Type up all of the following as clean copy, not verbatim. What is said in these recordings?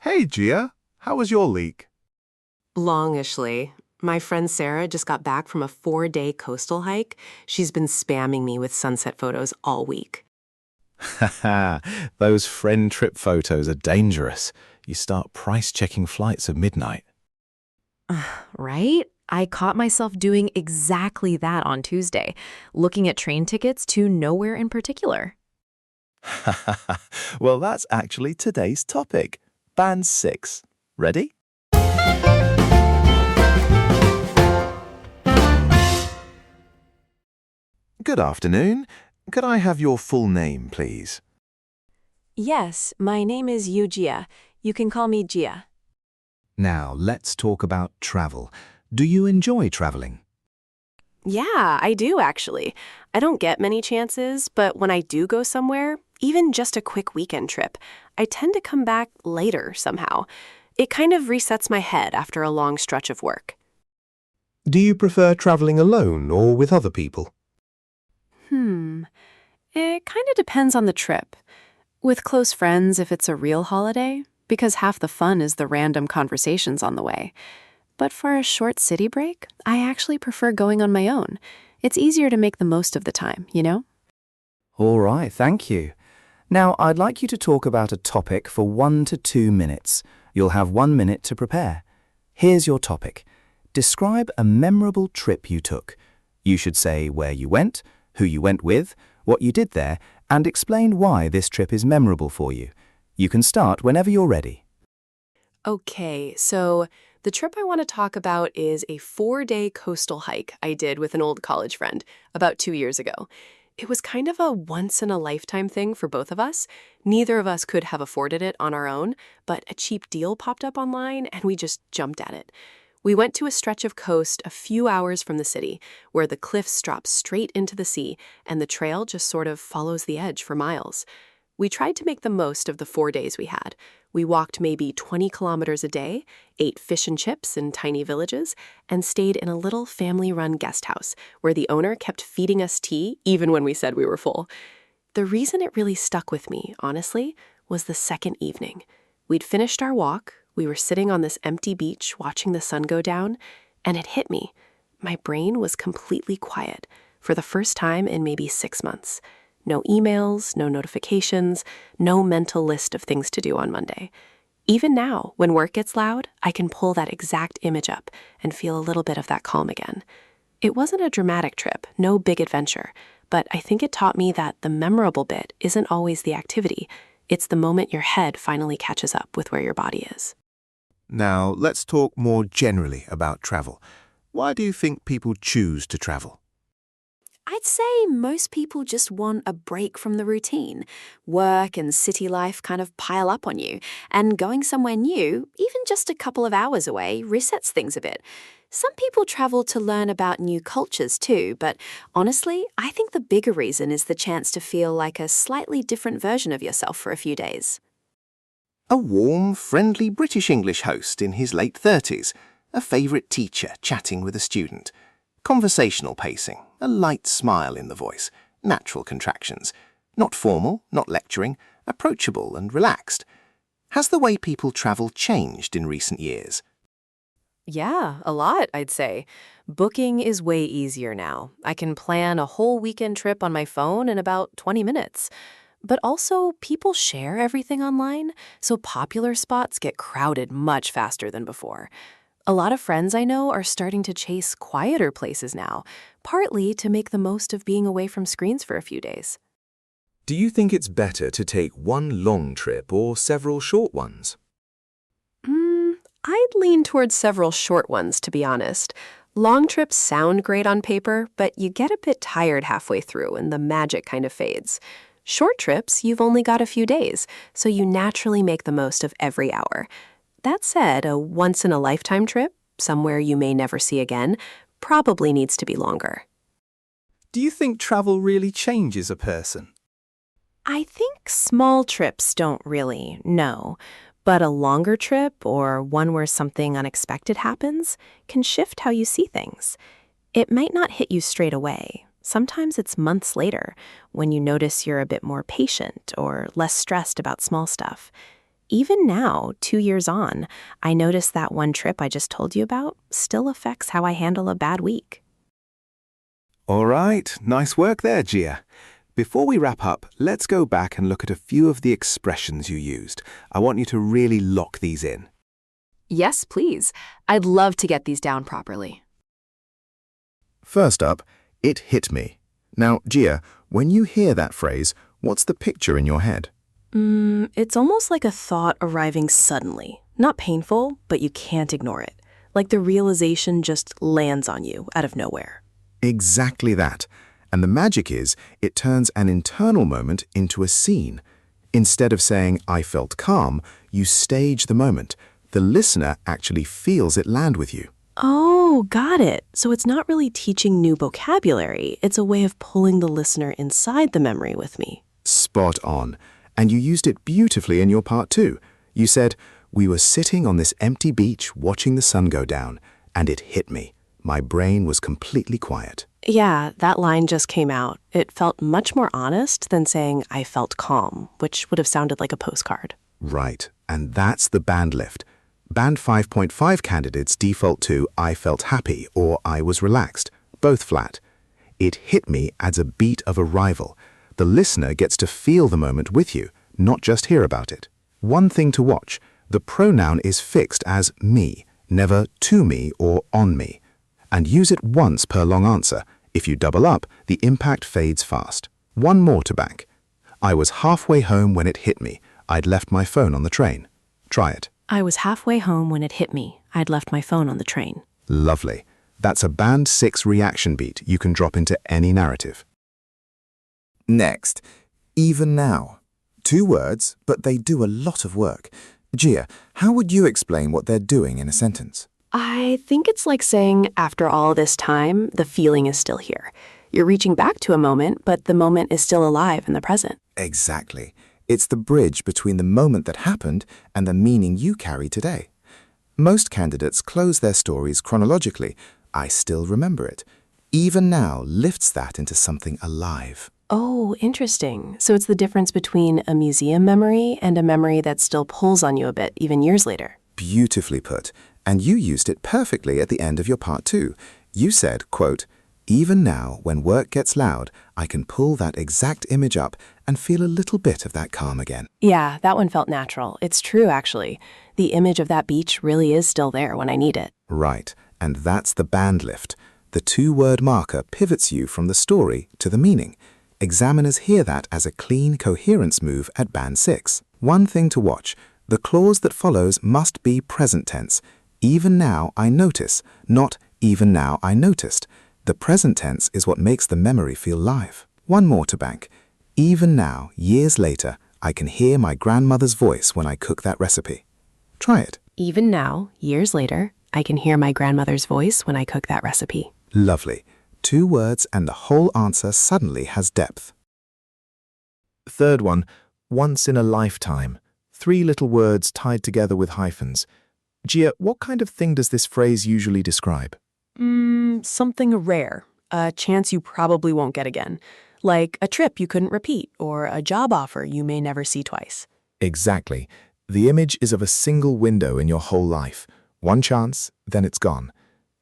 Hey, Jia. How was your leak? Longishly. My friend Sarah just got back from a 4-day coastal hike. She's been spamming me with sunset photos all week. Haha, those friend trip photos are dangerous. You start price-checking flights at midnight. Right? I caught myself doing exactly that on Tuesday, looking at train tickets to nowhere in particular. Well, that's actually today's topic. Band 6. Ready? Good afternoon. Could I have your full name, please? Yes, my name is Jia. You can call me Jia. Now, let's talk about travel. Do you enjoy traveling? Yeah, I do actually. I don't get many chances, but when I do go somewhere, even just a quick weekend trip, I tend to come back later somehow. It kind of resets my head after a long stretch of work. Do you prefer traveling alone or with other people? It kind of depends on the trip. With close friends if it's a real holiday, because half the fun is the random conversations on the way. But for a short city break, I actually prefer going on my own. It's easier to make the most of the time, you know? All right, thank you. Now, I'd like you to talk about a topic for 1 to 2 minutes. You'll have 1 minute to prepare. Here's your topic. Describe a memorable trip you took. You should say where you went, who you went with, what you did there, and explain why this trip is memorable for you. You can start whenever you're ready. Okay, so the trip I want to talk about is a 4-day coastal hike I did with an old college friend about 2 years ago. It was kind of a once-in-a-lifetime thing for both of us. Neither of us could have afforded it on our own, but a cheap deal popped up online and we just jumped at it. We went to a stretch of coast a few hours from the city, where the cliffs drop straight into the sea and the trail just sort of follows the edge for miles. We tried to make the most of the 4 days we had. We walked maybe 20 kilometers a day, ate fish and chips in tiny villages, and stayed in a little family-run guest house where the owner kept feeding us tea even when we said we were full. The reason it really stuck with me, honestly, was the second evening. We'd finished our walk, we were sitting on this empty beach watching the sun go down, and it hit me. My brain was completely quiet for the first time in maybe 6 months. No emails, no notifications, no mental list of things to do on Monday. Even now, when work gets loud, I can pull that exact image up and feel a little bit of that calm again. It wasn't a dramatic trip, no big adventure, but I think it taught me that the memorable bit isn't always the activity. It's the moment your head finally catches up with where your body is. Now, let's talk more generally about travel. Why do you think people choose to travel? I'd say most people just want a break from the routine. Work and city life kind of pile up on you, and going somewhere new, even just a couple of hours away, resets things a bit. Some people travel to learn about new cultures too, but honestly, I think the bigger reason is the chance to feel like a slightly different version of yourself for a few days. A warm, friendly British English host in his late 30s, a favourite teacher chatting with a student, conversational pacing, a light smile in the voice, natural contractions, not formal, not lecturing, approachable and relaxed. Has the way people travel changed in recent years? Yeah, a lot, I'd say. Booking is way easier now. I can plan a whole weekend trip on my phone in about 20 minutes. But also, people share everything online, so popular spots get crowded much faster than before. A lot of friends I know are starting to chase quieter places now, partly to make the most of being away from screens for a few days. Do you think it's better to take one long trip or several short ones? I'd lean towards several short ones, to be honest. Long trips sound great on paper, but you get a bit tired halfway through and the magic kind of fades. Short trips, you've only got a few days, so you naturally make the most of every hour. That said, a once-in-a-lifetime trip, somewhere you may never see again, probably needs to be longer. Do you think travel really changes a person? I think small trips don't really, no. But a longer trip, or one where something unexpected happens, can shift how you see things. It might not hit you straight away. Sometimes it's months later, when you notice you're a bit more patient or less stressed about small stuff. Even now, 2 years on, I notice that one trip I just told you about still affects how I handle a bad week. All right, nice work there, Jia. Before we wrap up, let's go back and look at a few of the expressions you used. I want you to really lock these in. Yes, please. I'd love to get these down properly. First up, it hit me. Now, Jia, when you hear that phrase, what's the picture in your head? It's almost like a thought arriving suddenly. Not painful, but you can't ignore it. Like the realization just lands on you out of nowhere. Exactly that. And the magic is, it turns an internal moment into a scene. Instead of saying, I felt calm, you stage the moment. The listener actually feels it land with you. Oh, got it. So it's not really teaching new vocabulary. It's a way of pulling the listener inside the memory with me. Spot on. And you used it beautifully in your part too. You said, we were sitting on this empty beach watching the sun go down, and it hit me. My brain was completely quiet. Yeah, that line just came out. It felt much more honest than saying I felt calm, which would have sounded like a postcard. Right, and that's the band lift. Band 5.5 candidates default to I felt happy or I was relaxed, both flat. It hit me adds a beat of arrival. The listener gets to feel the moment with you, not just hear about it. One thing to watch, the pronoun is fixed as me, never to me or on me. And use it once per long answer. If you double up, the impact fades fast. One more to bank. I was halfway home when it hit me. I'd left my phone on the train. Try it. I was halfway home when it hit me. I'd left my phone on the train. Lovely. That's a band 6 reaction beat you can drop into any narrative. Next, even now. 2 words, but they do a lot of work. Jia, how would you explain what they're doing in a sentence? I think it's like saying, after all this time, the feeling is still here. You're reaching back to a moment, but the moment is still alive in the present. Exactly. It's the bridge between the moment that happened and the meaning you carry today. Most candidates close their stories chronologically. I still remember it. Even now lifts that into something alive. Oh, interesting. So it's the difference between a museum memory and a memory that still pulls on you a bit, even years later. Beautifully put. And you used it perfectly at the end of your part 2. You said, quote, even now, when work gets loud, I can pull that exact image up and feel a little bit of that calm again. Yeah, that one felt natural. It's true, actually. The image of that beach really is still there when I need it. Right. And that's the band lift. The 2-word marker pivots you from the story to the meaning. Examiners hear that as a clean coherence move at band 6. One thing to watch. The clause that follows must be present tense. Even now I notice, not even now I noticed. The present tense is what makes the memory feel live. One more to bank. Even now, years later, I can hear my grandmother's voice when I cook that recipe. Try it. Even now, years later, I can hear my grandmother's voice when I cook that recipe. Lovely. 2 words and the whole answer suddenly has depth. Third one, once in a lifetime. 3 little words tied together with hyphens. Jia, what kind of thing does this phrase usually describe? Something rare. A chance you probably won't get again. Like a trip you couldn't repeat, or a job offer you may never see twice. Exactly. The image is of a single window in your whole life. One chance, then it's gone.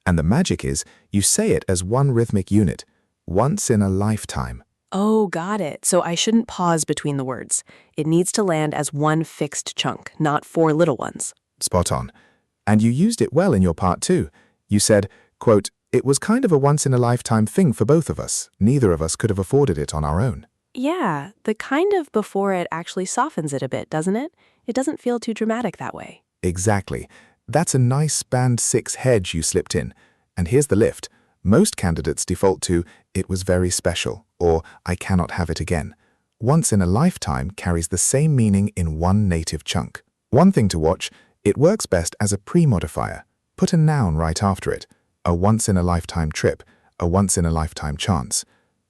And the magic is, you say it as one rhythmic unit. Once in a lifetime. Oh, got it. So I shouldn't pause between the words. It needs to land as one fixed chunk, not 4 little ones. Spot on. And you used it well in your part 2. You said, quote, it was kind of a once-in-a-lifetime thing for both of us. Neither of us could have afforded it on our own. Yeah, the kind of before it actually softens it a bit, doesn't it? It doesn't feel too dramatic that way. Exactly. That's a nice band 6 hedge you slipped in. And here's the lift. Most candidates default to, it was very special, or I cannot have it again. Once in a lifetime carries the same meaning in one native chunk. One thing to watch, it works best as a pre-modifier. Put a noun right after it. A once-in-a-lifetime trip, a once-in-a-lifetime chance.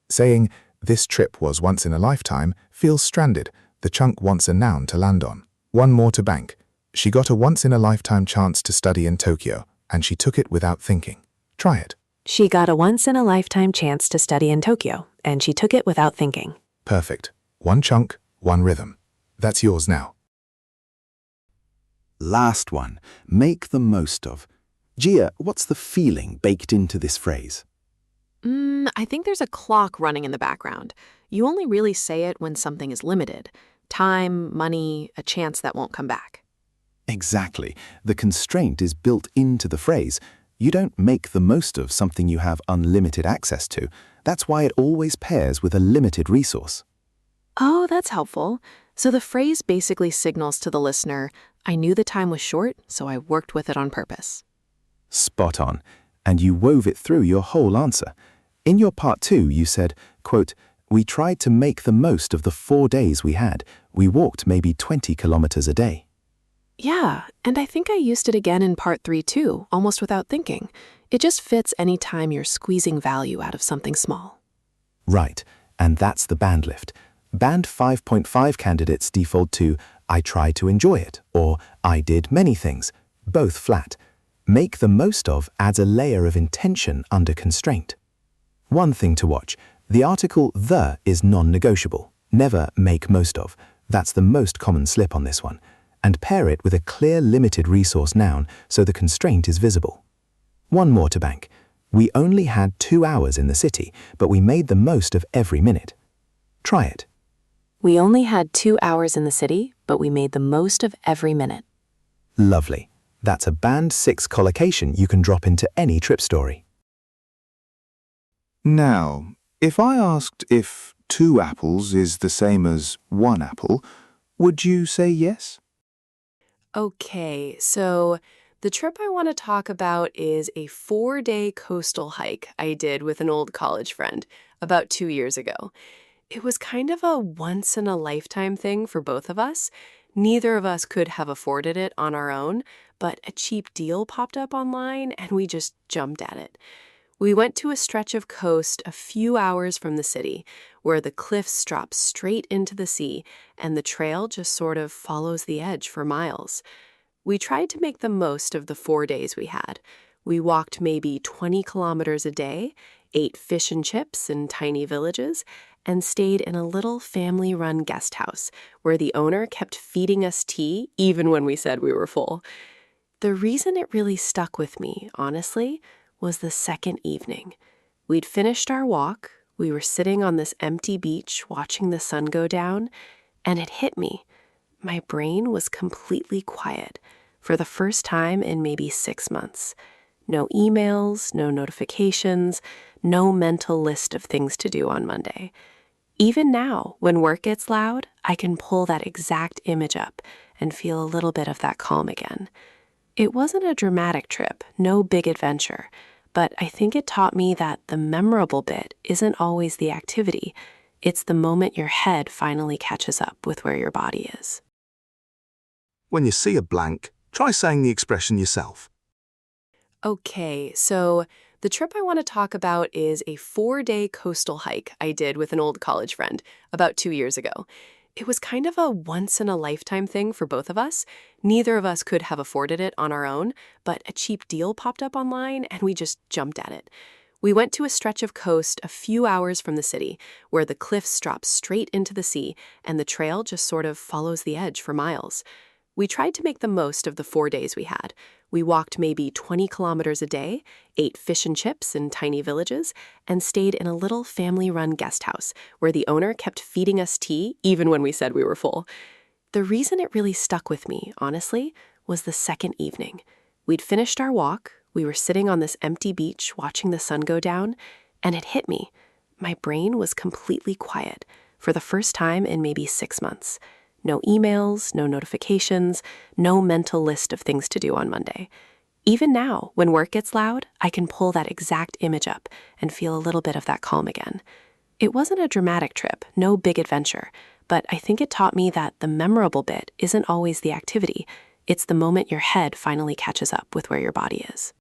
Saying, this trip was once in a lifetime, feels stranded. The chunk wants a noun to land on. One more to bank. She got a once-in-a-lifetime chance to study in Tokyo, and she took it without thinking. Try it. She got a once-in-a-lifetime chance to study in Tokyo, and she took it without thinking. Perfect. One chunk, one rhythm. That's yours now. Last one, make the most of. Jia, what's the feeling baked into this phrase? I think there's a clock running in the background. You only really say it when something is limited. Time, money, a chance that won't come back. Exactly. The constraint is built into the phrase. You don't make the most of something you have unlimited access to. That's why it always pairs with a limited resource. Oh, that's helpful. So the phrase basically signals to the listener, I knew the time was short, so I worked with it on purpose. Spot on. And you wove it through your whole answer. In your part 2, you said, quote, we tried to make the most of the 4 days we had. We walked maybe 20 kilometers a day. Yeah, and I think I used it again in part 3 too, almost without thinking. It just fits any time you're squeezing value out of something small. Right, and that's the band lift. Band 5.5 candidates default to I tried to enjoy it or I did many things, both flat. Make the most of adds a layer of intention under constraint. One thing to watch, the article the is non-negotiable. Never make most of. That's the most common slip on this one. And pair it with a clear limited resource noun so the constraint is visible. One more to bank. We only had 2 hours in the city, but we made the most of every minute. Try it. We only had 2 hours in the city, but we made the most of every minute. Lovely. That's a band 6 collocation you can drop into any trip story. Now, if I asked if 2 apples is the same as 1 apple, would you say yes? Okay, so the trip I want to talk about is a 4-day coastal hike I did with an old college friend about 2 years ago. It was kind of a once-in-a-lifetime thing for both of us. Neither of us could have afforded it on our own, but a cheap deal popped up online and we just jumped at it. We went to a stretch of coast a few hours from the city where the cliffs drop straight into the sea and the trail just sort of follows the edge for miles. We tried to make the most of the 4 days we had. We walked maybe 20 kilometers a day, ate fish and chips in tiny villages, and stayed in a little family-run guest house where the owner kept feeding us tea even when we said we were full. The reason it really stuck with me, honestly, was the second evening. We'd finished our walk, we were sitting on this empty beach watching the sun go down, and it hit me. My brain was completely quiet for the first time in maybe 6 months. No emails, no notifications, no mental list of things to do on Monday. Even now, when work gets loud, I can pull that exact image up and feel a little bit of that calm again. It wasn't a dramatic trip, no big adventure, but I think it taught me that the memorable bit isn't always the activity. It's the moment your head finally catches up with where your body is. When you see a blank, try saying the expression yourself. Okay, so the trip I want to talk about is a 4-day coastal hike I did with an old college friend about 2 years ago. It was kind of a once-in-a-lifetime thing for both of us. Neither of us could have afforded it on our own, but a cheap deal popped up online and we just jumped at it. We went to a stretch of coast a few hours from the city where the cliffs drop straight into the sea and the trail just sort of follows the edge for miles. We tried to make the most of the 4 days we had. We walked maybe 20 kilometers a day, ate fish and chips in tiny villages, and stayed in a little family-run guest house where the owner kept feeding us tea even when we said we were full. The reason it really stuck with me, honestly, was the second evening. We'd finished our walk, we were sitting on this empty beach watching the sun go down, and it hit me. My brain was completely quiet for the first time in maybe 6 months. No emails, no notifications, no mental list of things to do on Monday. Even now, when work gets loud, I can pull that exact image up and feel a little bit of that calm again. It wasn't a dramatic trip, no big adventure, but I think it taught me that the memorable bit isn't always the activity. It's the moment your head finally catches up with where your body is.